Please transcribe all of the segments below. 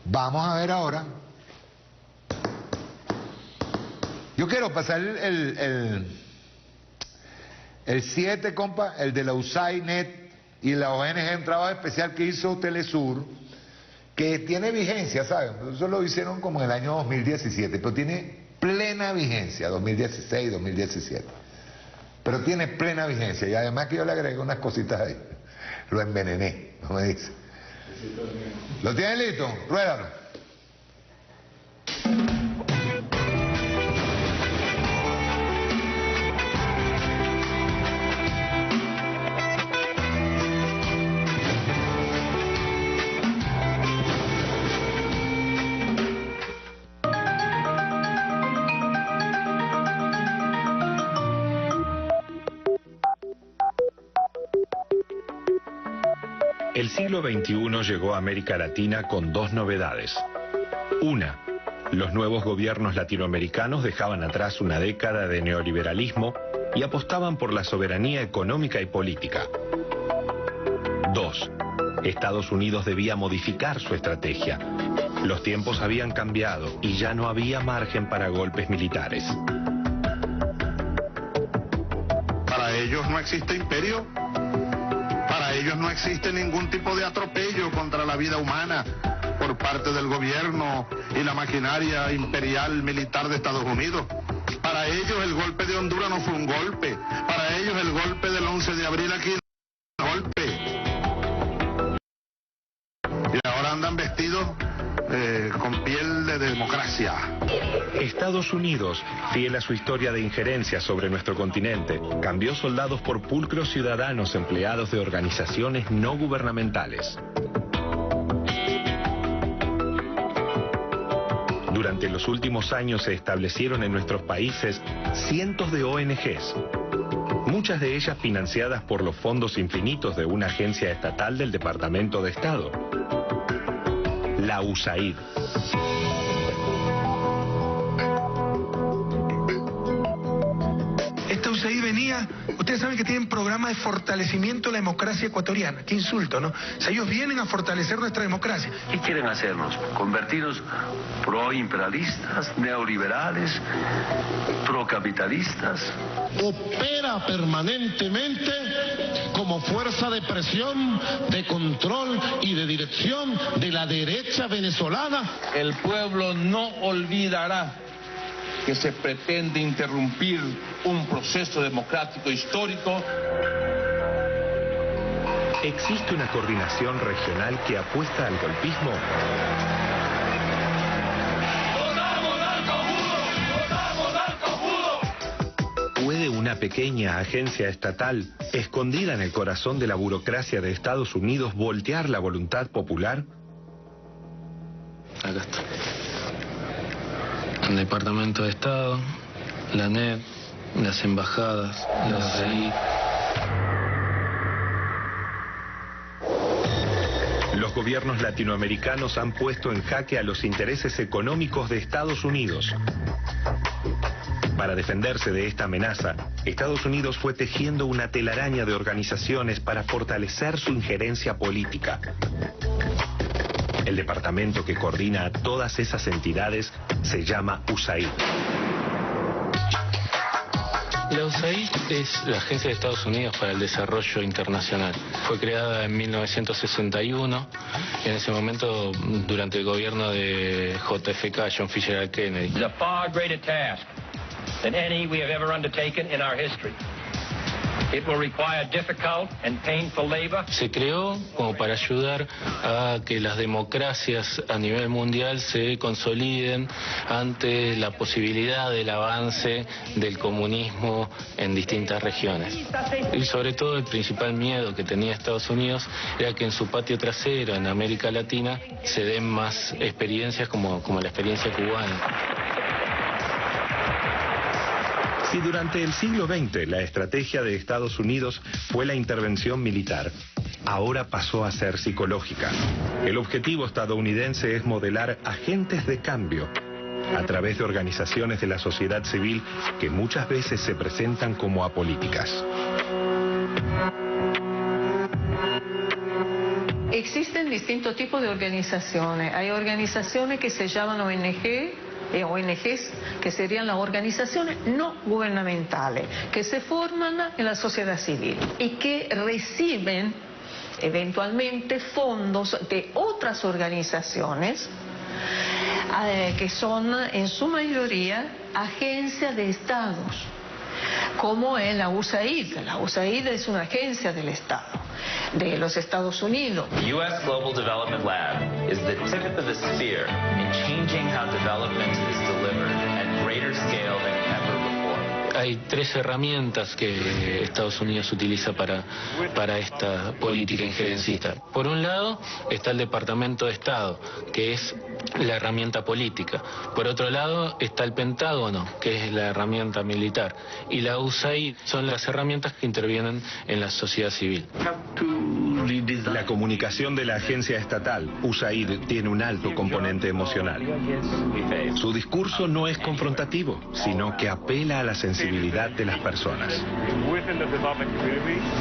Vamos a ver ahora. Yo quiero pasar el 7, compa, el de la USAID y la ONG, un trabajo especial que hizo Telesur, que tiene vigencia, ¿saben? Eso lo hicieron como en el año 2017, pero tiene plena vigencia, 2016, 2017. Pero tiene plena vigencia, y además que yo le agregué unas cositas ahí. Lo envenené, como me dice. ¿Lo tienen listo? Ruédalo. El siglo XXI llegó a América Latina con dos novedades. Una, los nuevos gobiernos latinoamericanos dejaban atrás una década de neoliberalismo y apostaban por la soberanía económica y política. Dos, Estados Unidos debía modificar su estrategia. Los tiempos habían cambiado y ya no había margen para golpes militares. Para ellos no existe imperio. Para ellos no existe ningún tipo de atropello contra la vida humana por parte del gobierno y la maquinaria imperial militar de Estados Unidos. Para ellos el golpe de Honduras no fue un golpe. Para ellos el golpe del 11 de abril aquí no fue un golpe. Y ahora andan vestidos con piel de democracia. Estados Unidos, fiel a su historia de injerencia sobre nuestro continente, cambió soldados por pulcros ciudadanos empleados de organizaciones no gubernamentales. Durante los últimos años se establecieron en nuestros países cientos de ONGs, muchas de ellas financiadas por los fondos infinitos de una agencia estatal del Departamento de Estado, la USAID. USAID venía, ustedes saben que tienen programa de fortalecimiento de la democracia ecuatoriana. Qué insulto, ¿no? O sea, ellos vienen a fortalecer nuestra democracia. ¿Qué quieren hacernos? ¿Convertirnos proimperialistas, neoliberales, procapitalistas? Opera permanentemente como fuerza de presión, de control y de dirección de la derecha venezolana. El pueblo no olvidará que se pretende interrumpir un proceso democrático histórico. ¿Existe una coordinación regional que apuesta al golpismo? ¿Puede una pequeña agencia estatal, escondida en el corazón de la burocracia de Estados Unidos, voltear la voluntad popular? Acá está. El Departamento de Estado, la ANED, las embajadas, la USAID. Los gobiernos latinoamericanos han puesto en jaque a los intereses económicos de Estados Unidos. Para defenderse de esta amenaza, Estados Unidos fue tejiendo una telaraña de organizaciones para fortalecer su injerencia política. El departamento que coordina a todas esas entidades se llama USAID. La USAID es la Agencia de Estados Unidos para el Desarrollo Internacional. Fue creada en 1961, en ese momento durante el gobierno de JFK, John Fitzgerald Kennedy. It's a far greater task than any we have ever undertaken in our history. It will require difficult and painful labor. Se creó como para ayudar a que las democracias a nivel mundial se consoliden ante la posibilidad del avance del comunismo en distintas regiones. Y sobre todo el principal miedo que tenía Estados Unidos era que en su patio trasero, en América Latina, se den más experiencias como la experiencia cubana. Si durante el siglo XX la estrategia de Estados Unidos fue la intervención militar, ahora pasó a ser psicológica. El objetivo estadounidense es modelar agentes de cambio a través de organizaciones de la sociedad civil que muchas veces se presentan como apolíticas. Existen distintos tipos de organizaciones. Hay organizaciones que se llaman ONGs, que serían las organizaciones no gubernamentales, que se forman en la sociedad civil y que reciben eventualmente fondos de otras organizaciones que son en su mayoría agencias de estados, como es la USAID. La USAID es una agencia del Estado, de los Estados Unidos. The U.S. Global Development Lab is the tip of the spear in changing how development is delivered at greater scale than ever before. Hay tres herramientas que Estados Unidos utiliza para esta política injerencista. Por un lado está el Departamento de Estado, que es la herramienta política. Por otro lado está el Pentágono, que es la herramienta militar. Y la USAID son las herramientas que intervienen en la sociedad civil. La comunicación de la agencia estatal, USAID, tiene un alto componente emocional. Su discurso no es confrontativo, sino que apela a la sensibilidad de las personas.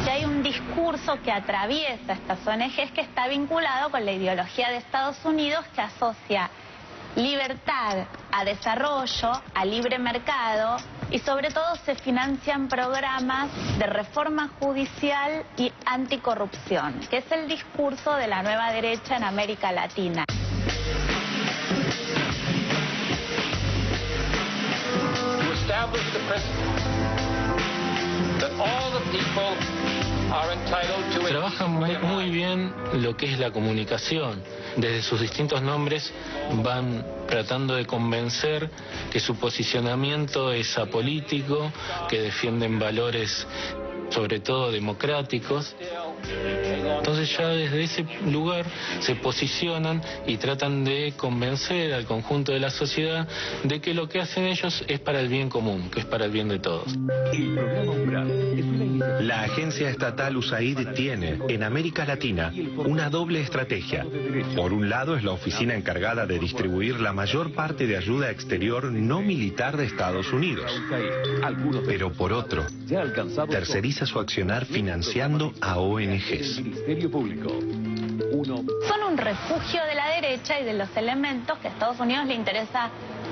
Y hay un discurso que atraviesa estas ONGs que está vinculado con la ideología de Estados Unidos, que asocia libertad a desarrollo, a libre mercado, y sobre todo se financian programas de reforma judicial y anticorrupción, que es el discurso de la nueva derecha en América Latina. Trabajan muy bien lo que es la comunicación. Desde sus distintos nombres van tratando de convencer que su posicionamiento es apolítico, que defienden valores sobre todo democráticos. Entonces ya desde ese lugar se posicionan y tratan de convencer al conjunto de la sociedad de que lo que hacen ellos es para el bien común, que es para el bien de todos. La agencia estatal USAID tiene, en América Latina, una doble estrategia. Por un lado es la oficina encargada de distribuir la mayor parte de ayuda exterior no militar de Estados Unidos. Pero por otro, terceriza su accionar financiando a ONGs. Son un refugio de la derecha y de los elementos que a Estados Unidos le interesa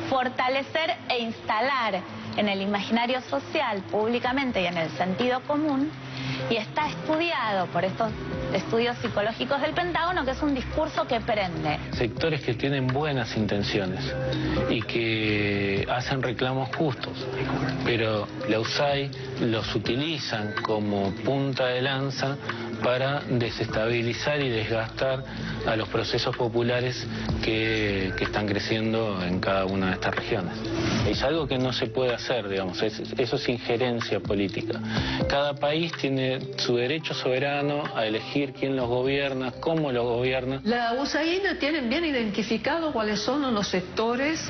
fortalecer e instalar en el imaginario social, públicamente y en el sentido común, y está estudiado por estos estudios psicológicos del Pentágono, que es un discurso que prende. Sectores que tienen buenas intenciones y que hacen reclamos justos, pero la USAID los utilizan como punta de lanza para desestabilizar y desgastar a los procesos populares que están creciendo en cada una de estas regiones. Es algo que no se puede hacer, digamos, eso es injerencia política. Cada país tiene su derecho soberano a elegir quién los gobierna, cómo los gobierna. La USAID tiene bien identificado cuáles son los sectores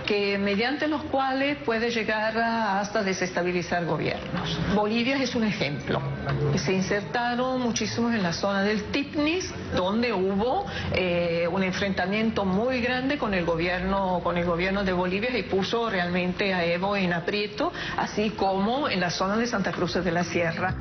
mediante los cuales puede llegar hasta desestabilizar gobiernos. Bolivia es un ejemplo. Se insertaron muchísimos en la zona del Tipnis, donde hubo un enfrentamiento muy grande con el gobierno de Bolivia y puso realmente a Evo en aprieto, así como en la zona de Santa Cruz de la Sierra.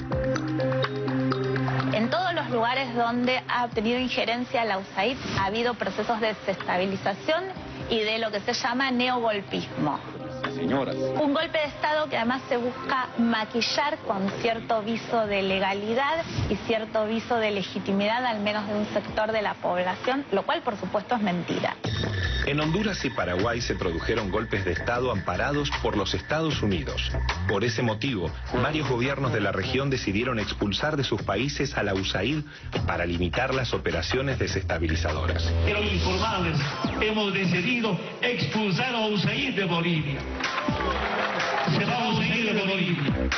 En todos los lugares donde ha tenido injerencia la USAID ha habido procesos de desestabilización y de lo que se llama neogolpismo. Un golpe de Estado que además se busca maquillar con cierto viso de legalidad y cierto viso de legitimidad, al menos de un sector de la población, lo cual por supuesto es mentira. En Honduras y Paraguay se produjeron golpes de Estado amparados por los Estados Unidos. Por ese motivo, varios gobiernos de la región decidieron expulsar de sus países a la USAID para limitar las operaciones desestabilizadoras. Quiero informarles, hemos decidido expulsar a USAID de Bolivia. Se va a USAID de Bolivia.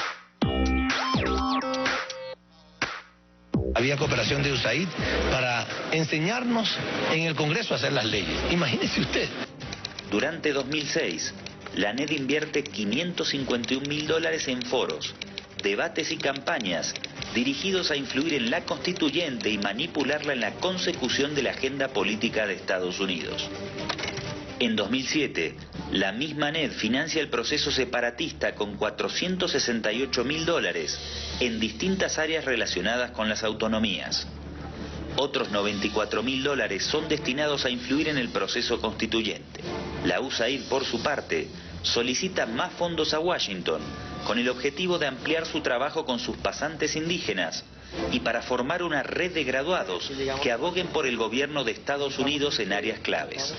Había cooperación de USAID para enseñarnos en el Congreso a hacer las leyes. Imagínese usted. Durante 2006, la ANED invierte $551.000 en foros, debates y campañas dirigidos a influir en la constituyente y manipularla en la consecución de la agenda política de Estados Unidos. En 2007, la misma ANED financia el proceso separatista con $468.000 en distintas áreas relacionadas con las autonomías. Otros $94.000 son destinados a influir en el proceso constituyente. La USAID, por su parte, solicita más fondos a Washington con el objetivo de ampliar su trabajo con sus pasantes indígenas y para formar una red de graduados que aboguen por el gobierno de Estados Unidos en áreas claves.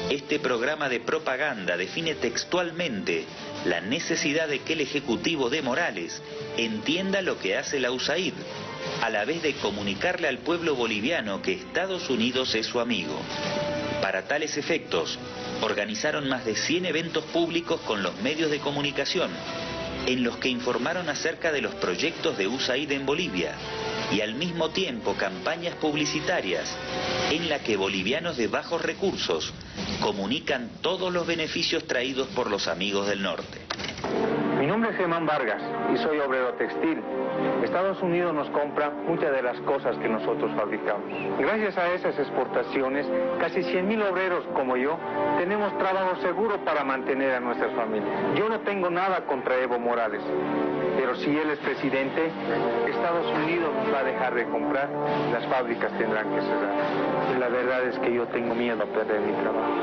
Este programa de propaganda define textualmente la necesidad de que el Ejecutivo de Morales entienda lo que hace la USAID, a la vez de comunicarle al pueblo boliviano que Estados Unidos es su amigo. Para tales efectos, organizaron más de 100 eventos públicos con los medios de comunicación, en los que informaron acerca de los proyectos de USAID en Bolivia, y al mismo tiempo campañas publicitarias en las que bolivianos de bajos recursos comunican todos los beneficios traídos por los amigos del norte. Mi nombre es Germán Vargas y soy obrero textil. Estados Unidos nos compra muchas de las cosas que nosotros fabricamos. Gracias a esas exportaciones, casi 100.000 obreros como yo tenemos trabajo seguro para mantener a nuestras familias. Yo no tengo nada contra Evo Morales, pero si él es presidente, Estados Unidos nos va a dejar de comprar, las fábricas tendrán que cerrar. Y la verdad es que yo tengo miedo a perder mi trabajo.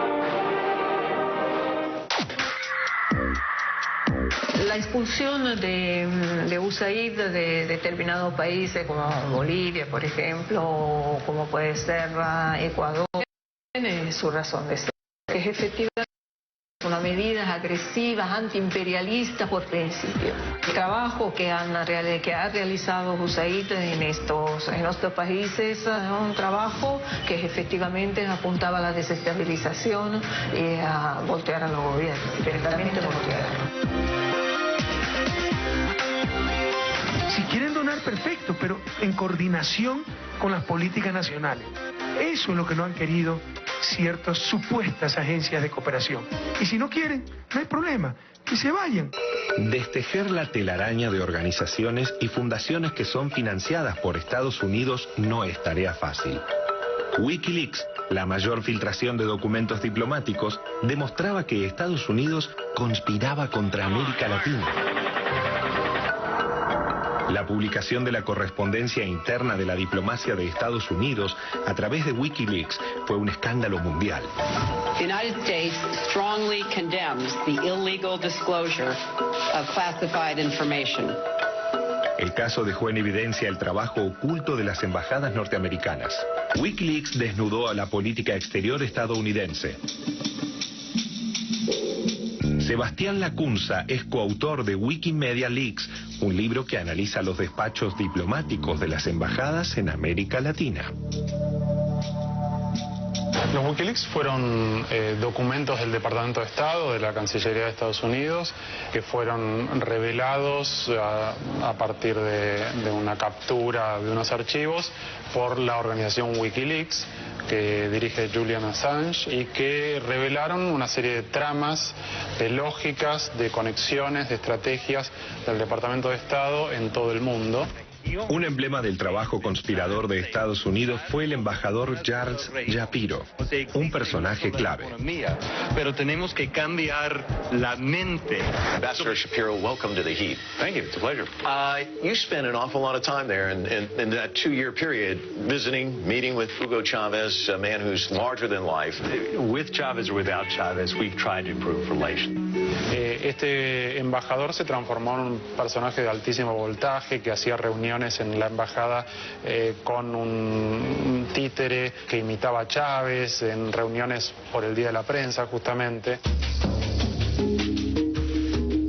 La expulsión de USAID de determinados países como Bolivia, por ejemplo, o como puede ser Ecuador, tiene su razón de ser. Es efectivamente una medida agresiva, antiimperialista por principio. El trabajo que ha realizado USAID en estos países es un trabajo que efectivamente apuntaba a la desestabilización y a voltear a los gobiernos, directamente voltear. Si quieren donar, perfecto, pero en coordinación con las políticas nacionales. Eso es lo que no han querido ciertas supuestas agencias de cooperación. Y si no quieren, no hay problema, que se vayan. Destejer la telaraña de organizaciones y fundaciones que son financiadas por Estados Unidos no es tarea fácil. Wikileaks, la mayor filtración de documentos diplomáticos, demostraba que Estados Unidos conspiraba contra América Latina. La publicación de la correspondencia interna de la diplomacia de Estados Unidos a través de Wikileaks fue un escándalo mundial. The United States strongly condemns the illegal disclosure of classified information. El caso dejó en evidencia el trabajo oculto de las embajadas norteamericanas. Wikileaks desnudó a la política exterior estadounidense. Sebastián Lacunza es coautor de Wikimedia Leaks, un libro que analiza los despachos diplomáticos de las embajadas en América Latina. Los Wikileaks fueron documentos del Departamento de Estado, de la Cancillería de Estados Unidos, que fueron revelados a partir de una captura de unos archivos por la organización Wikileaks, que dirige Julian Assange, y que revelaron una serie de tramas, de lógicas, de conexiones, de estrategias del Departamento de Estado en todo el mundo. Un emblema del trabajo conspirador de Estados Unidos fue el embajador Charles Shapiro, un personaje clave. Pero tenemos que cambiar la mente. Ambassador Shapiro, welcome to the heat. Thank you, it's a pleasure. You spent an awful lot of time there in that 2-year period visiting, meeting with Hugo Chavez, a man who's larger than life. With Chavez or without Chavez, we've tried to improve relations. Este embajador se transformó en un personaje de altísimo voltaje que hacía reuniones en la embajada con un títere que imitaba a Chávez, en reuniones por el Día de la Prensa justamente.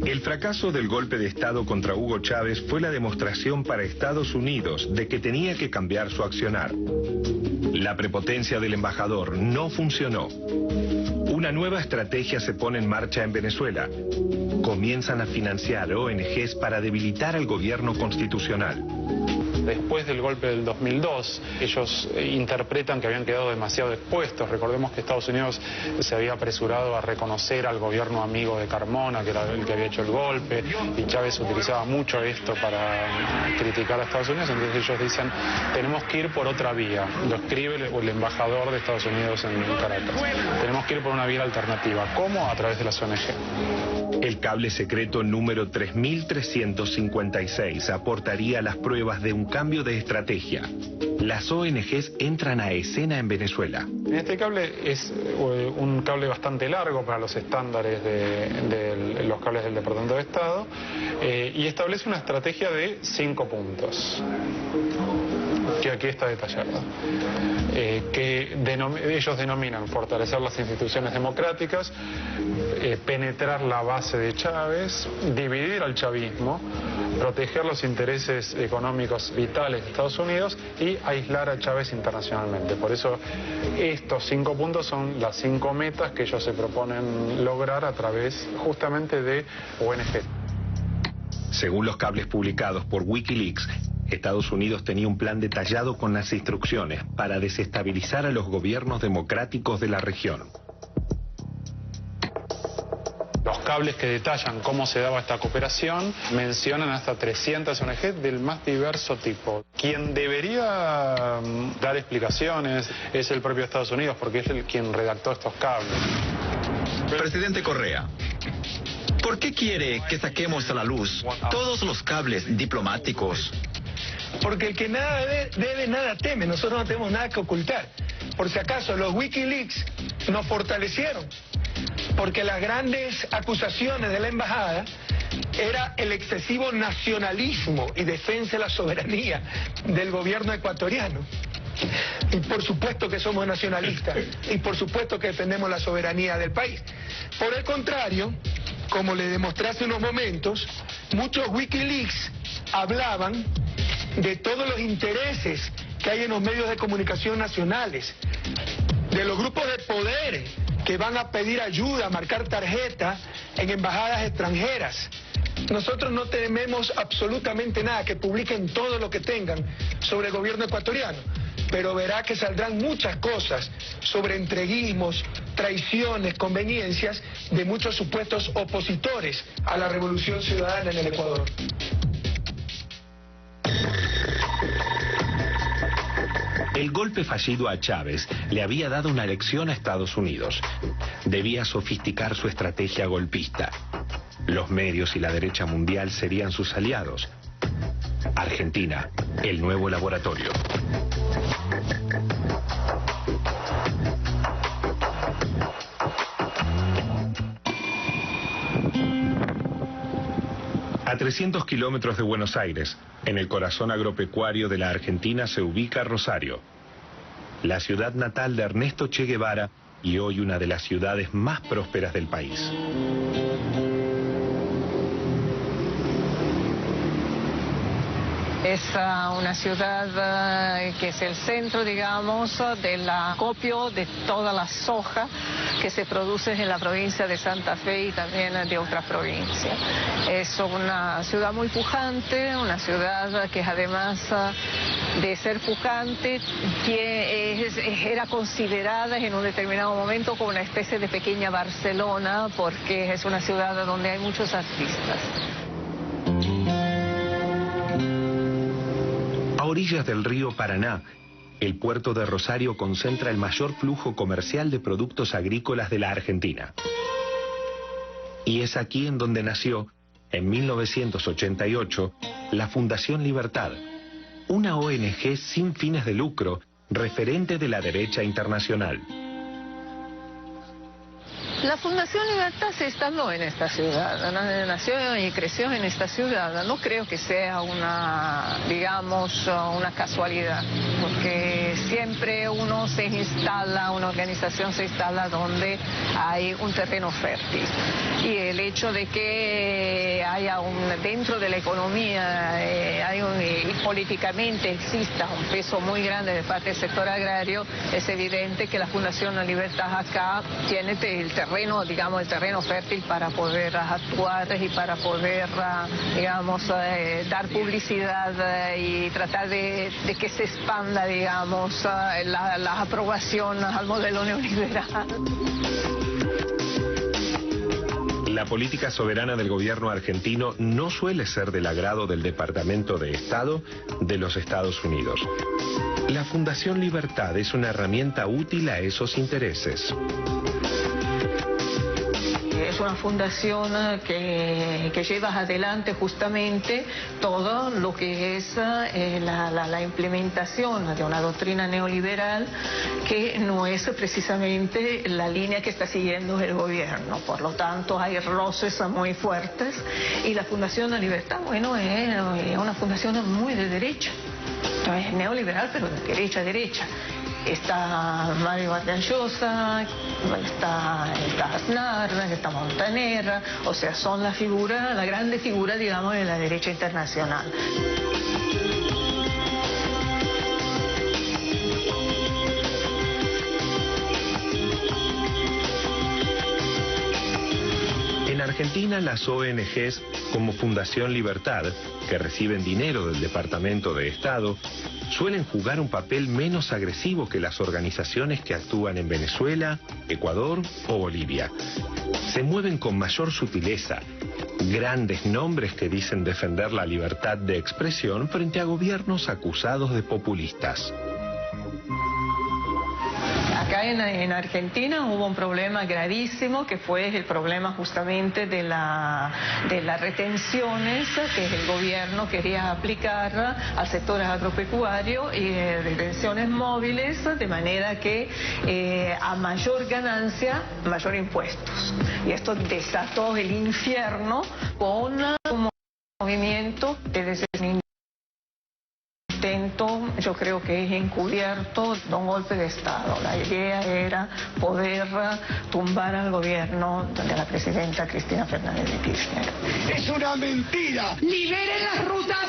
El fracaso del golpe de Estado contra Hugo Chávez fue la demostración para Estados Unidos de que tenía que cambiar su accionar. La prepotencia del embajador no funcionó. Una nueva estrategia se pone en marcha en Venezuela. Comienzan a financiar ONGs para debilitar al gobierno constitucional. Después del golpe del 2002, ellos interpretan que habían quedado demasiado expuestos. Recordemos que Estados Unidos se había apresurado a reconocer al gobierno amigo de Carmona, que era el que había hecho el golpe, y Chávez utilizaba mucho esto para criticar a Estados Unidos. Entonces ellos dicen, tenemos que ir por otra vía. Lo escribe el embajador de Estados Unidos en Caracas. Tenemos que ir por una vía alternativa. ¿Cómo? A través de las ONG. El cable secreto número 3356 aportaría las pruebas de un caso cambio de estrategia. Las ONGs entran a escena en Venezuela. Este cable es un cable bastante largo para los estándares de los cables del Departamento de Estado y establece una estrategia de 5 puntos, que aquí está detallada, que ellos denominan fortalecer las instituciones democráticas, penetrar la base de Chávez, dividir al chavismo, proteger los intereses económicos vitales de Estados Unidos y aislar a Chávez internacionalmente. Por eso estos 5 puntos son las 5 metas que ellos se proponen lograr a través justamente de ONG. Según los cables publicados por Wikileaks, Estados Unidos tenía un plan detallado con las instrucciones para desestabilizar a los gobiernos democráticos de la región. Los cables que detallan cómo se daba esta cooperación mencionan hasta 300 ONG del más diverso tipo. Quien debería dar explicaciones es el propio Estados Unidos, porque es quien redactó estos cables. Presidente Correa, ¿por qué quiere que saquemos a la luz todos los cables diplomáticos? Porque el que nada debe, nada teme. Nosotros no tenemos nada que ocultar. Por si acaso, los Wikileaks nos fortalecieron. Porque las grandes acusaciones de la embajada era el excesivo nacionalismo y defensa de la soberanía del gobierno ecuatoriano. Y por supuesto que somos nacionalistas y por supuesto que defendemos la soberanía del país. Por el contrario, como le demostré hace unos momentos, muchos Wikileaks hablaban de todos los intereses que hay en los medios de comunicación nacionales, de los grupos de poder que van a pedir ayuda, a marcar tarjeta en embajadas extranjeras. Nosotros no tememos absolutamente nada, que publiquen todo lo que tengan sobre el gobierno ecuatoriano, pero verá que saldrán muchas cosas sobre entreguismos, traiciones, conveniencias de muchos supuestos opositores a la revolución ciudadana en el Ecuador. El golpe fallido a Chávez le había dado una lección a Estados Unidos. Debía sofisticar su estrategia golpista. Los medios y la derecha mundial serían sus aliados. Argentina, el nuevo laboratorio. A 300 kilómetros de Buenos Aires, en el corazón agropecuario de la Argentina, se ubica Rosario, la ciudad natal de Ernesto Che Guevara y hoy una de las ciudades más prósperas del país. Es una ciudad que es el centro, digamos, del acopio de toda la soja que se produce en la provincia de Santa Fe y también de otras provincias. Es una ciudad muy pujante, una ciudad que además de ser pujante era considerada en un determinado momento como una especie de pequeña Barcelona, porque es una ciudad donde hay muchos artistas. A orillas del río Paraná, el puerto de Rosario concentra el mayor flujo comercial de productos agrícolas de la Argentina. Y es aquí en donde nació, en 1988, la Fundación Libertad, una ONG sin fines de lucro, referente de la derecha internacional. La Fundación Libertad se instaló en esta ciudad, nació y creció en esta ciudad. No creo que sea una casualidad, porque siempre una organización se instala donde hay un terreno fértil. Y el hecho de que haya dentro de la economía y políticamente exista un peso muy grande de parte del sector agrario, es evidente que la Fundación Libertad acá tiene el terreno fértil para poder actuar y para poder, dar publicidad y tratar de que se expanda, la aprobación al modelo neoliberal. La política soberana del gobierno argentino no suele ser del agrado del Departamento de Estado de los Estados Unidos. La Fundación Libertad es una herramienta útil a esos intereses. Es una fundación que lleva adelante justamente todo lo que es la implementación de una doctrina neoliberal que no es precisamente la línea que está siguiendo el gobierno. Por lo tanto, hay roces muy fuertes y la Fundación Libertad, bueno, es una fundación muy de derecha. No es neoliberal, pero de derecha a derecha. Está Mario Vargas Llosa, está Aznar, está Montaner, o sea, son la grande figura, digamos, de la derecha internacional. En Argentina, las ONGs como Fundación Libertad, que reciben dinero del Departamento de Estado, suelen jugar un papel menos agresivo que las organizaciones que actúan en Venezuela, Ecuador o Bolivia. Se mueven con mayor sutileza, grandes nombres que dicen defender la libertad de expresión frente a gobiernos acusados de populistas. Acá en Argentina hubo un problema gravísimo que fue el problema justamente de las retenciones que el gobierno quería aplicar al sector agropecuario y retenciones móviles, de manera que a mayor ganancia, mayor impuestos. Y esto desató el infierno con un movimiento de desestabilización. Yo creo que es encubierto de un golpe de Estado. La idea era poder tumbar al gobierno de la presidenta Cristina Fernández de Kirchner. ¡Es una mentira! ¡Liberen las rutas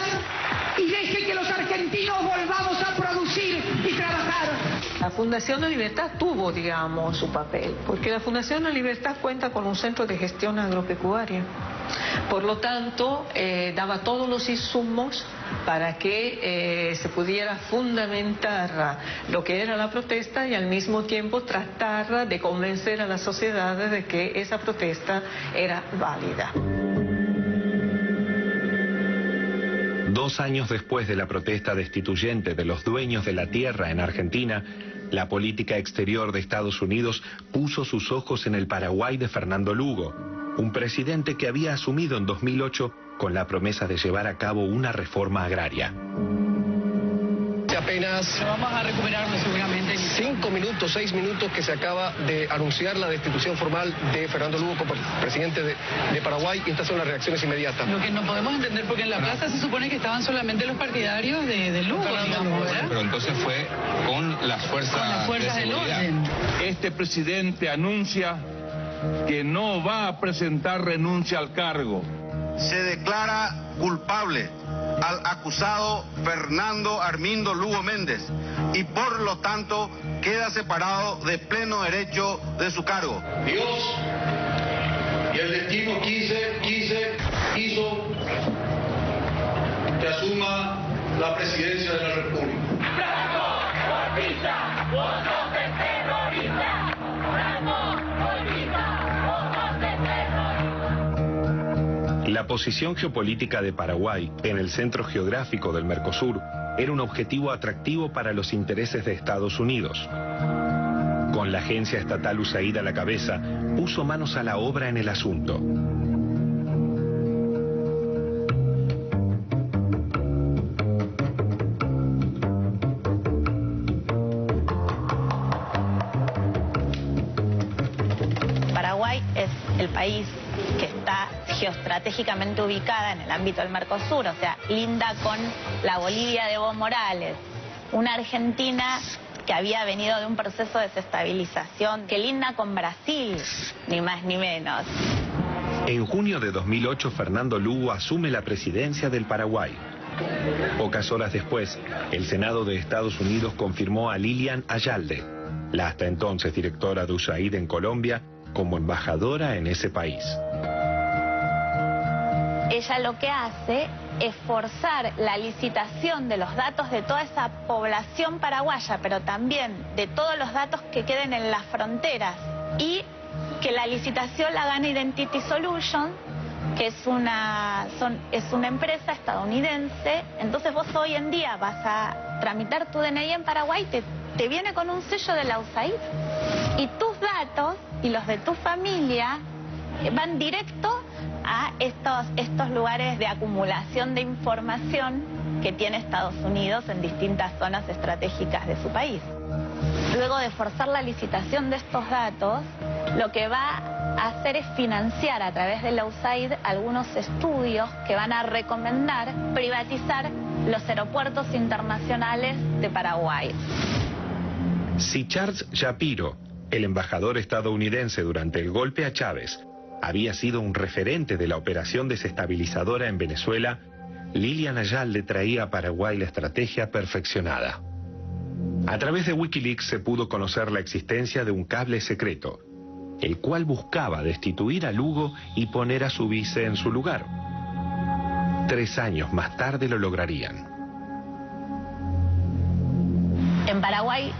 y dejen que los argentinos volvamos a producir y trabajar! La Fundación Libertad tuvo, digamos, su papel, porque la Fundación Libertad cuenta con un centro de gestión agropecuaria. Por lo tanto, daba todos los insumos para que se pudiera fundamentar lo que era la protesta y al mismo tiempo tratar de convencer a la sociedad de que esa protesta era válida. 2 años después de la protesta destituyente de los dueños de la tierra en Argentina, la política exterior de Estados Unidos puso sus ojos en el Paraguay de Fernando Lugo, un presidente que había asumido en 2008 con la promesa de llevar a cabo una reforma agraria. Apenas vamos a recuperarlo seguramente. 5 minutos, 6 minutos que se acaba de anunciar la destitución formal de Fernando Lugo como presidente de Paraguay, y estas son las reacciones inmediatas. Lo que no podemos entender, porque en la plaza se supone que estaban solamente los partidarios de Lugo, digamos, ¿verdad? Pero entonces fue con las fuerzas del orden. Este presidente anuncia que no va a presentar renuncia al cargo. Se declara culpable al acusado Fernando Armindo Lugo Méndez y por lo tanto queda separado de pleno derecho de su cargo. Dios y el destino hizo que asuma la presidencia de la República. ¡Bravo, golpista! ¡Vos sos el terrorista! ¡Bravo, golpista! ¡Vos sos el terrorista! La posición geopolítica de Paraguay en el centro geográfico del Mercosur era un objetivo atractivo para los intereses de Estados Unidos. Con la agencia estatal USAID a la cabeza, puso manos a la obra en el asunto. Paraguay es el país que está geoestratégicamente ubicada en el ámbito del Mercosur, o sea, linda con la Bolivia de Evo Morales, una Argentina que había venido de un proceso de desestabilización, que linda con Brasil, ni más ni menos. En junio de 2008, Fernando Lugo asume la presidencia del Paraguay. Pocas horas después, el Senado de Estados Unidos confirmó a Lilian Ayalde, la hasta entonces directora de USAID en Colombia, como embajadora en ese país. Ella lo que hace es forzar la licitación de los datos de toda esa población paraguaya, pero también de todos los datos que queden en las fronteras, y que la licitación la gane Identity Solutions, que es una empresa estadounidense. Entonces vos hoy en día vas a tramitar tu DNI en Paraguay, te viene con un sello de la USAID, y tus datos y los de tu familia van directo a estos lugares de acumulación de información que tiene Estados Unidos en distintas zonas estratégicas de su país. Luego de forzar la licitación de estos datos, lo que va a hacer es financiar a través de la USAID algunos estudios que van a recomendar privatizar los aeropuertos internacionales de Paraguay. Si Charles Shapiro, el embajador estadounidense durante el golpe a Chávez, había sido un referente de la operación desestabilizadora en Venezuela, Lilian Ayalde traía a Paraguay la estrategia perfeccionada. A través de Wikileaks se pudo conocer la existencia de un cable secreto, el cual buscaba destituir a Lugo y poner a su vice en su lugar. 3 años más tarde lo lograrían. En Paraguay,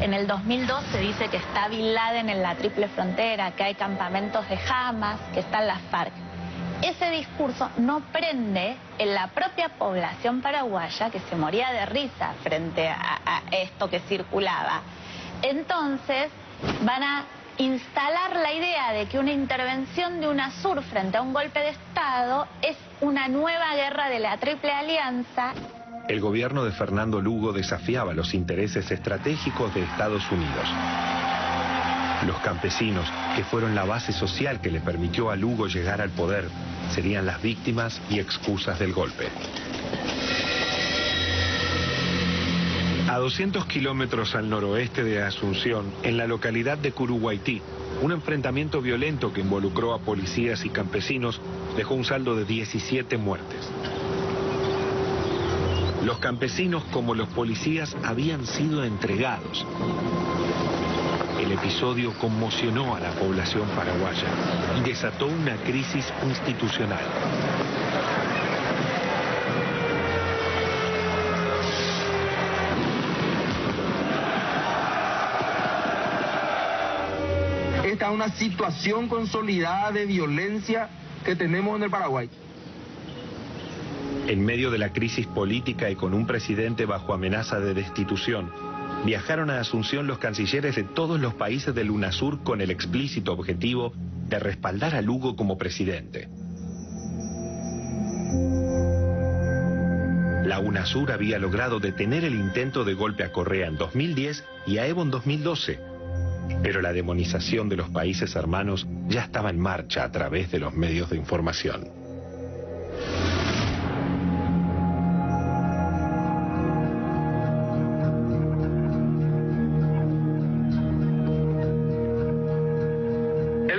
en el 2002 se dice que está Bin Laden en la triple frontera, que hay campamentos de Hamas, que están las FARC. Ese discurso no prende en la propia población paraguaya, que se moría de risa frente a esto que circulaba. Entonces van a instalar la idea de que una intervención de UNASUR frente a un golpe de Estado es una nueva guerra de la Triple Alianza. El gobierno de Fernando Lugo desafiaba los intereses estratégicos de Estados Unidos. Los campesinos, que fueron la base social que le permitió a Lugo llegar al poder, serían las víctimas y excusas del golpe. A 200 kilómetros al noroeste de Asunción, en la localidad de Curuguaití, un enfrentamiento violento que involucró a policías y campesinos dejó un saldo de 17 muertes. Los campesinos, como los policías, habían sido entregados. El episodio conmocionó a la población paraguaya y desató una crisis institucional. Esta es una situación consolidada de violencia que tenemos en el Paraguay. En medio de la crisis política y con un presidente bajo amenaza de destitución, viajaron a Asunción los cancilleres de todos los países del UNASUR con el explícito objetivo de respaldar a Lugo como presidente. La UNASUR había logrado detener el intento de golpe a Correa en 2010 y a Evo en 2012, pero la demonización de los países hermanos ya estaba en marcha a través de los medios de información.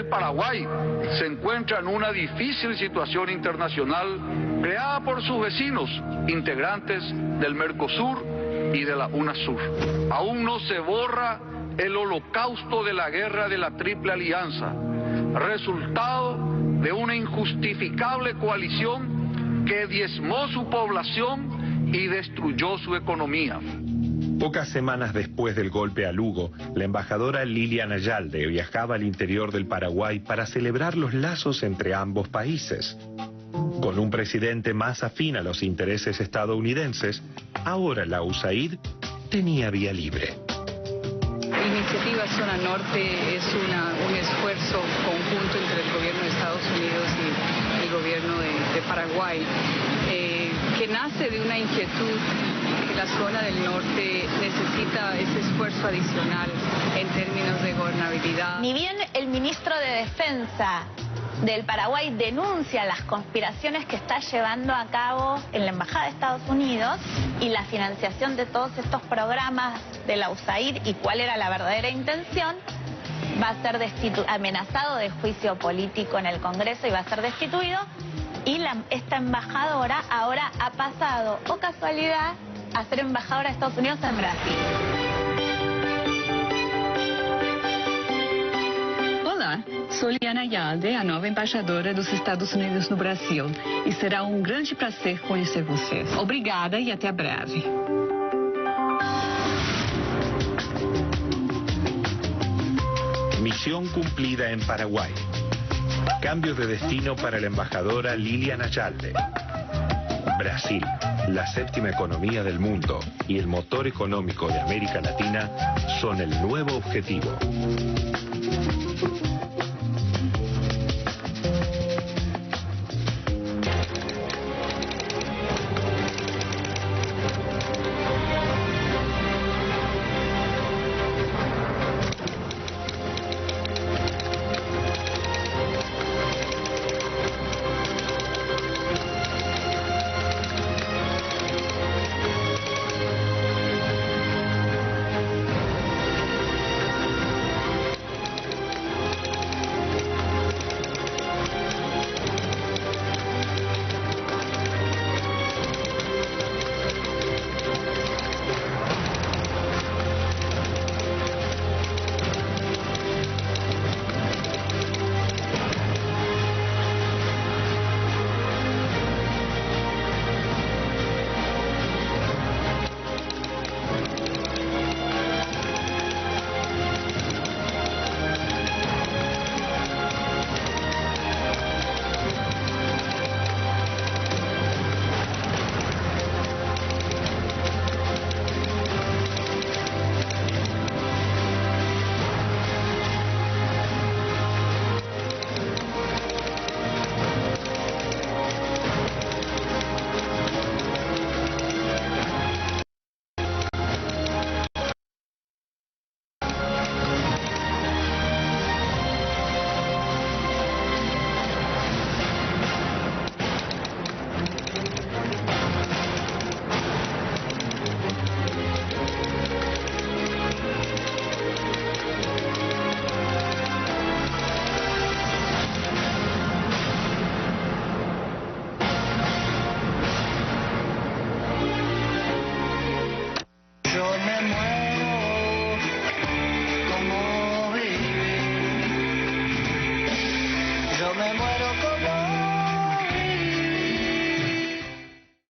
Paraguay se encuentra en una difícil situación internacional creada por sus vecinos, integrantes del Mercosur y de la UNASUR. Aún no se borra el holocausto de la guerra de la Triple Alianza, resultado de una injustificable coalición que diezmó su población y destruyó su economía. Pocas semanas después del golpe a Lugo, la embajadora Lilian Ayalde viajaba al interior del Paraguay para celebrar los lazos entre ambos países. Con un presidente más afín a los intereses estadounidenses, ahora la USAID tenía vía libre. La iniciativa Zona Norte es un esfuerzo conjunto entre el gobierno de Estados Unidos y el gobierno de Paraguay, que nace de una inquietud que la zona del norte necesita ese esfuerzo adicional en términos de gobernabilidad. Ni bien el ministro de Defensa del Paraguay denuncia las conspiraciones que está llevando a cabo en la Embajada de Estados Unidos y la financiación de todos estos programas de la USAID y cuál era la verdadera intención, va a ser amenazado de juicio político en el Congreso y va a ser destituido. Y esta embajadora ahora ha pasado, o casualidad, a ser embajadora de Estados Unidos en Brasil. Olá, sou Lilian Ayalde, a nova embaixadora dos Estados Unidos no Brasil. E será grande prazer conhecer vocês. Obrigada e até breve. Misión cumplida en Paraguay. Cambio de destino para la embajadora Lilian Ayalde. Brasil, la séptima economía del mundo y el motor económico de América Latina, son el nuevo objetivo.